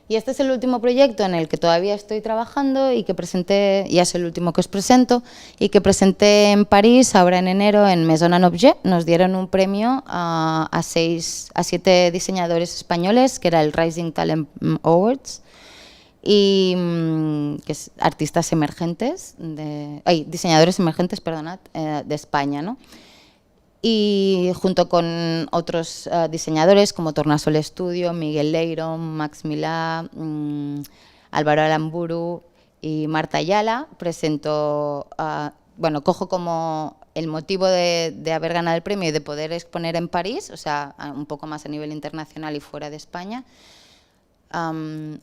Y este es el último proyecto en el que todavía estoy trabajando y que presenté, ya es el último que os presento, y que presenté en París ahora en enero en Maison & Objet. Nos dieron un premio a 7 diseñadores españoles, que era el Rising Talent Awards, y que es artistas emergentes, diseñadores emergentes, perdonad, de España, ¿no? Y junto con otros diseñadores como Tornasol Studio, Miguel Leiro, Max Milá, Álvaro Alamburu y Marta Ayala, presento, bueno, cojo como el motivo de haber ganado el premio y de poder exponer en París, o sea, un poco más a nivel internacional y fuera de España.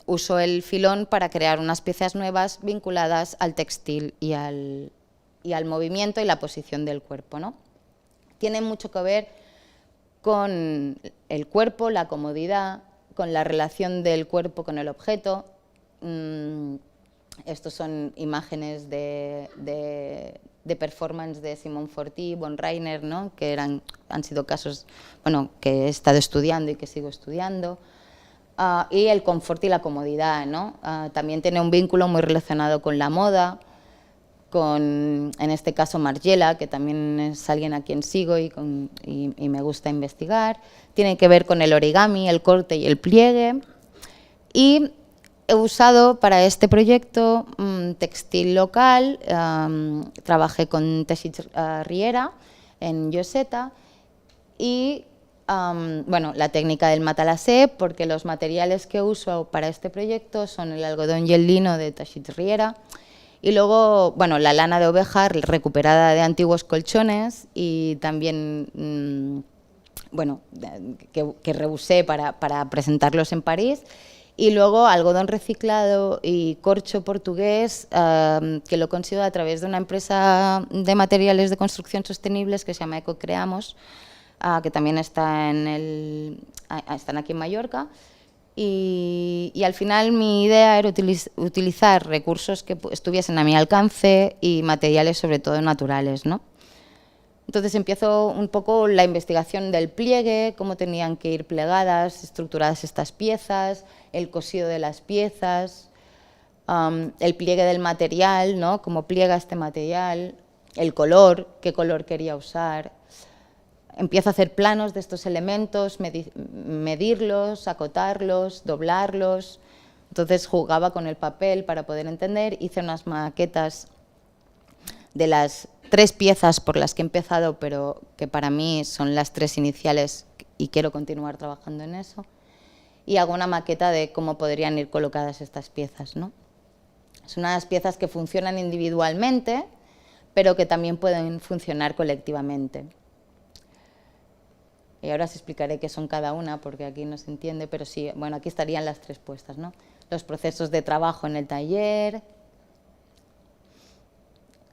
Uso el filón para crear unas piezas nuevas vinculadas al textil y al movimiento y la posición del cuerpo, ¿no? Tiene mucho que ver con el cuerpo, la comodidad, con la relación del cuerpo con el objeto. Estos son imágenes de performance de Simone Forti, Von Reiner, ¿no? Que han sido casos, bueno, que he estado estudiando y que sigo estudiando. Y el confort y la comodidad, ¿no? También tiene un vínculo muy relacionado con la moda, con, en este caso, Margiela, que también es alguien a quien sigo y me gusta investigar. Tiene que ver con el origami, el corte y el pliegue. Y he usado para este proyecto textil local. Trabajé con Teixits Riera en Lloseta y bueno, la técnica del matelassé, porque los materiales que uso para este proyecto son el algodón y el lino de Teixits Riera, y luego, bueno, la lana de oveja recuperada de antiguos colchones y también, bueno, que reusé para presentarlos en París, y luego algodón reciclado y corcho portugués, que lo consigo a través de una empresa de materiales de construcción sostenibles que se llama Ecocreamos, que también están aquí en Mallorca. Y al final mi idea era utilizar recursos que estuviesen a mi alcance y materiales sobre todo naturales, ¿no? Entonces empiezo un poco la investigación del pliegue, cómo tenían que ir plegadas, estructuradas estas piezas, el cosido de las piezas, el pliegue del material, ¿no? Cómo pliega este material, el color, qué color quería usar. Empiezo a hacer planos de estos elementos, medirlos, acotarlos, doblarlos. Entonces jugaba con el papel para poder entender. Hice unas maquetas de las 3 piezas por las que he empezado, pero que para mí son las 3 iniciales y quiero continuar trabajando en eso. Y hago una maqueta de cómo podrían ir colocadas estas piezas, ¿no? Son unas piezas que funcionan individualmente, pero que también pueden funcionar colectivamente. Y ahora os explicaré qué son cada una, porque aquí no se entiende, pero sí, bueno, aquí estarían las 3 puestas, ¿no? Los procesos de trabajo en el taller,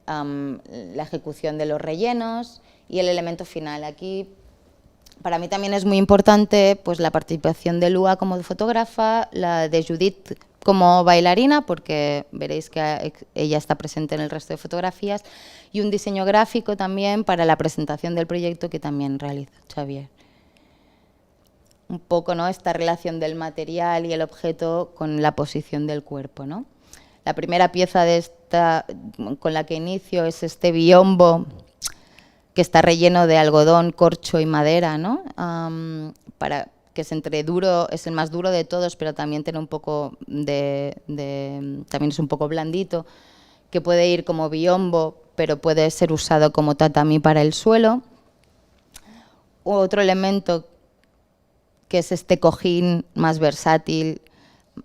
la ejecución de los rellenos y el elemento final. Aquí para mí también es muy importante pues, la participación de Lua como fotógrafa, la de Judith como bailarina, porque veréis que ella está presente en el resto de fotografías, y un diseño gráfico también para la presentación del proyecto que también realiza Xavier. Un poco, ¿no?, esta relación del material y el objeto con la posición del cuerpo, ¿no? La primera pieza de esta, con la que inicio es este biombo que está relleno de algodón, corcho y madera, ¿no? Para que es entre duro, es el más duro de todos, pero también tiene un poco también es un poco blandito, que puede ir como biombo, pero puede ser usado como tatami para el suelo. Otro elemento que es este cojín más versátil,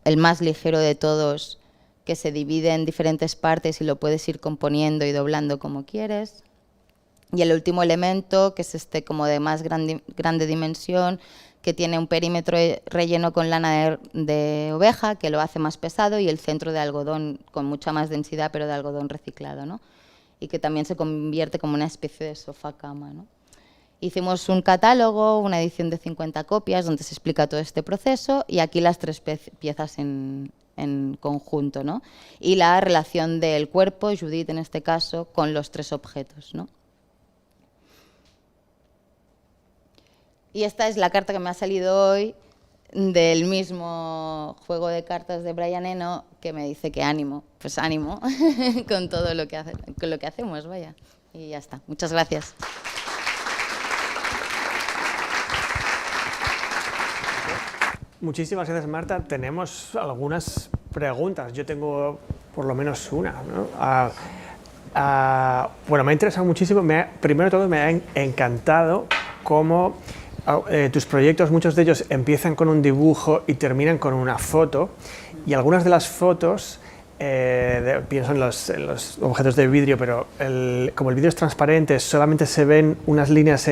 el más ligero de todos, que se divide en diferentes partes y lo puedes ir componiendo y doblando como quieres. Y el último elemento, que es este como de más grande dimensión, que tiene un perímetro relleno con lana de oveja, que lo hace más pesado, y el centro de algodón con mucha más densidad, pero de algodón reciclado, ¿no? Y que también se convierte como una especie de sofá-cama, ¿no? Hicimos un catálogo, una edición de 50 copias, donde se explica todo este proceso, y aquí las 3 piezas en conjunto, ¿no? Y la relación del cuerpo, Judith en este caso, con los 3 objetos, ¿no? Y esta es la carta que me ha salido hoy del mismo juego de cartas de Brian Eno, que me dice que ánimo, pues ánimo con todo lo que hacemos, vaya. Y ya está. Muchas gracias. Muchísimas gracias, Marta. Tenemos algunas preguntas. Yo tengo por lo menos una, ¿no? Bueno, me ha interesado muchísimo. Primero de todo, me ha encantado cómo tus proyectos, muchos de ellos empiezan con un dibujo y terminan con una foto, y algunas de las fotos, pienso en los objetos de vidrio, pero como el vidrio es transparente, solamente se ven unas líneas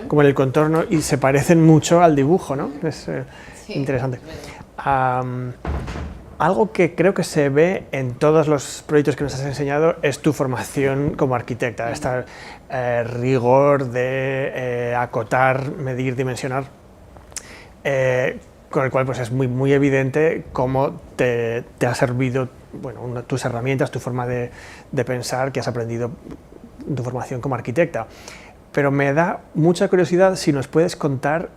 como en el contorno, y se parecen mucho al dibujo, ¿no? Es interesante. Algo que creo que se ve en todos los proyectos que nos has enseñado es tu formación como arquitecta, este rigor de acotar, medir, dimensionar, con el cual pues, es muy evidente cómo te ha servido, bueno, tus herramientas, tu forma de pensar que has aprendido en tu formación como arquitecta. Pero me da mucha curiosidad si nos puedes contar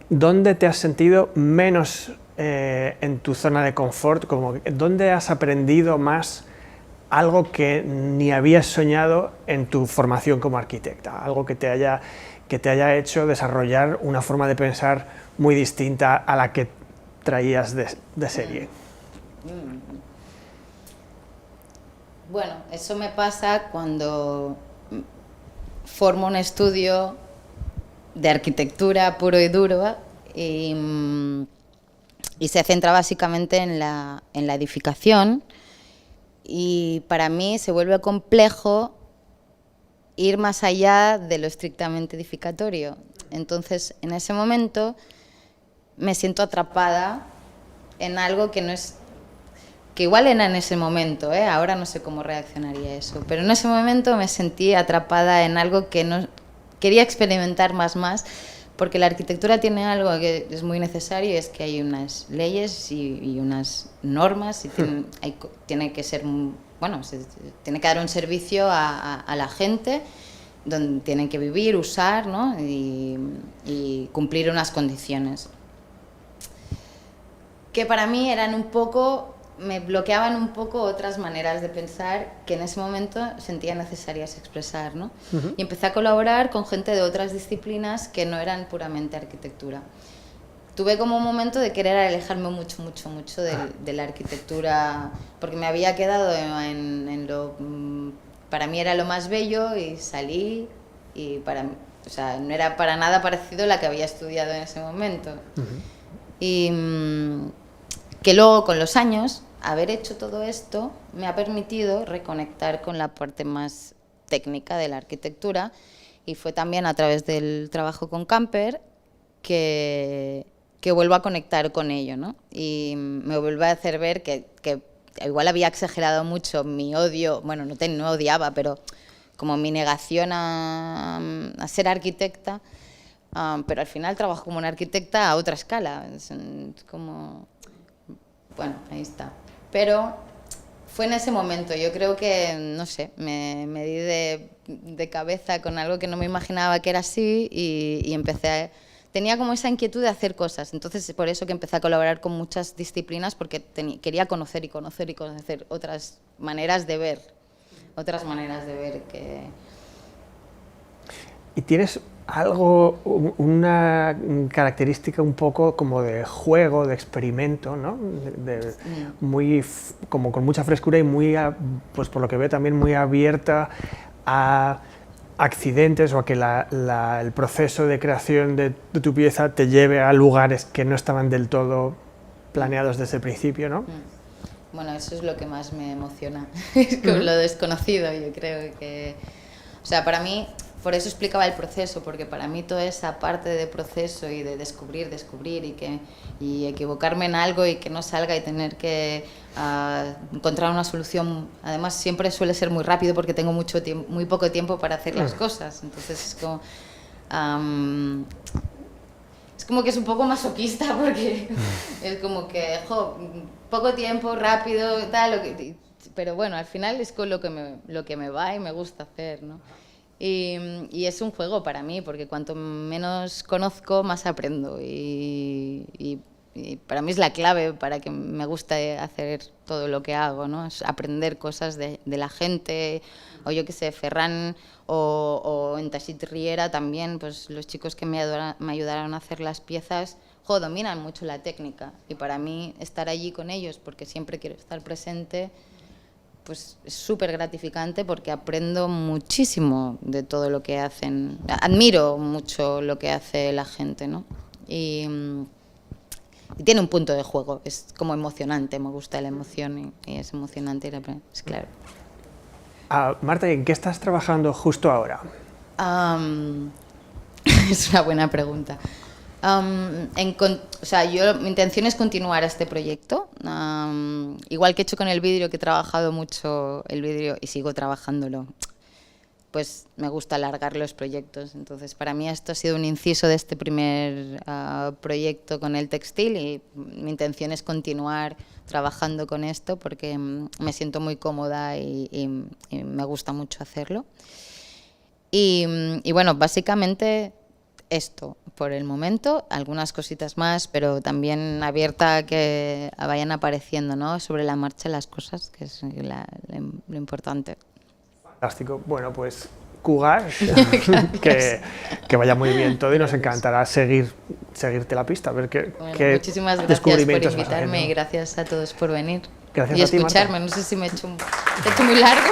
dónde te has sentido menos en tu zona de confort, como dónde has aprendido más algo que ni habías soñado en tu formación como arquitecta, algo que te haya hecho desarrollar una forma de pensar muy distinta a la que traías de serie. Bueno, eso me pasa cuando formo un estudio de arquitectura puro y duro, y se centra básicamente en la edificación, y para mí se vuelve complejo ir más allá de lo estrictamente edificatorio. Entonces, en ese momento me siento atrapada en algo que no es, que igual era en ese momento, ahora no sé cómo reaccionaría eso, pero en ese momento me sentí atrapada en algo que no quería experimentar más, porque la arquitectura tiene algo que es muy necesario, y es que hay unas leyes y unas normas, y tiene que ser, bueno, se tiene que dar un servicio a la gente, donde tienen que vivir, usar, ¿no? y cumplir unas condiciones que para mí eran un poco, me bloqueaban un poco otras maneras de pensar que en ese momento sentía necesarias expresar, ¿no? Y empecé a colaborar con gente de otras disciplinas que no eran puramente arquitectura. Tuve como un momento de querer alejarme mucho de la arquitectura, porque me había quedado en lo, para mí era lo más bello, y salí, y o sea, no era para nada parecido a la que había estudiado en ese momento. Y que luego, con los años, haber hecho todo esto me ha permitido reconectar con la parte más técnica de la arquitectura, y fue también a través del trabajo con Camper que vuelvo a conectar con ello, ¿no? Y me vuelve a hacer ver que igual había exagerado mucho mi odio, bueno, no odiaba, pero como mi negación a ser arquitecta, pero al final trabajo como una arquitecta a otra escala, es como, bueno, ahí está. Pero fue en ese momento, yo creo que, no sé, me di de cabeza con algo que no me imaginaba que era así y empecé tenía como esa inquietud de hacer cosas, entonces por eso que empecé a colaborar con muchas disciplinas, porque quería conocer y conocer y conocer otras maneras de ver que... ¿Y tienes algo, una característica un poco como de juego, de experimento, ¿no? Muy, como con mucha frescura y muy, pues por lo que veo también muy abierta a accidentes o a que el proceso de creación de tu pieza te lleve a lugares que no estaban del todo planeados desde el principio, ¿no? Bueno, eso es lo que más me emociona, es como lo desconocido, yo creo que... O sea, para mí, por eso explicaba el proceso, porque para mí toda esa parte de proceso y de descubrir y equivocarme en algo y que no salga y tener que encontrar una solución, además siempre suele ser muy rápido porque tengo muy poco tiempo para hacer las cosas, entonces es como... es como que es un poco masoquista porque es como que, poco tiempo, rápido, tal, pero bueno, al final es con lo que me va y me gusta hacer, ¿no? Y es un juego para mí, porque cuanto menos conozco, más aprendo. Y para mí es la clave para que me guste hacer todo lo que hago, ¿no? Es aprender cosas de la gente, o yo qué sé, Ferran o en Teixit Riera también, pues los chicos que me ayudaron a hacer las piezas, dominan mucho la técnica. Y para mí estar allí con ellos, porque siempre quiero estar presente, pues es súper gratificante porque aprendo muchísimo de todo lo que hacen. Admiro mucho lo que hace la gente, ¿no? Y tiene un punto de juego, es como emocionante, me gusta la emoción y es emocionante ir a aprender, es claro. Marta, ¿en qué estás trabajando justo ahora? Es una buena pregunta. O sea, mi intención es continuar este proyecto, igual que he hecho con el vidrio, que he trabajado mucho el vidrio y sigo trabajándolo, pues me gusta alargar los proyectos. Entonces, para mí esto ha sido un inciso de este primer proyecto con el textil y mi intención es continuar trabajando con esto porque me siento muy cómoda y me gusta mucho hacerlo. Y bueno, básicamente esto por el momento, algunas cositas más, pero también abierta a que vayan apareciendo, ¿no? Sobre la marcha las cosas, que es lo importante. Fantástico. Bueno, pues Courage, que vaya muy bien todo y nos encantará seguirte la pista, a ver qué muchísimas gracias por invitarme y gracias a todos por venir gracias y a ti, escucharme. Marta. No sé si me he hecho muy largo.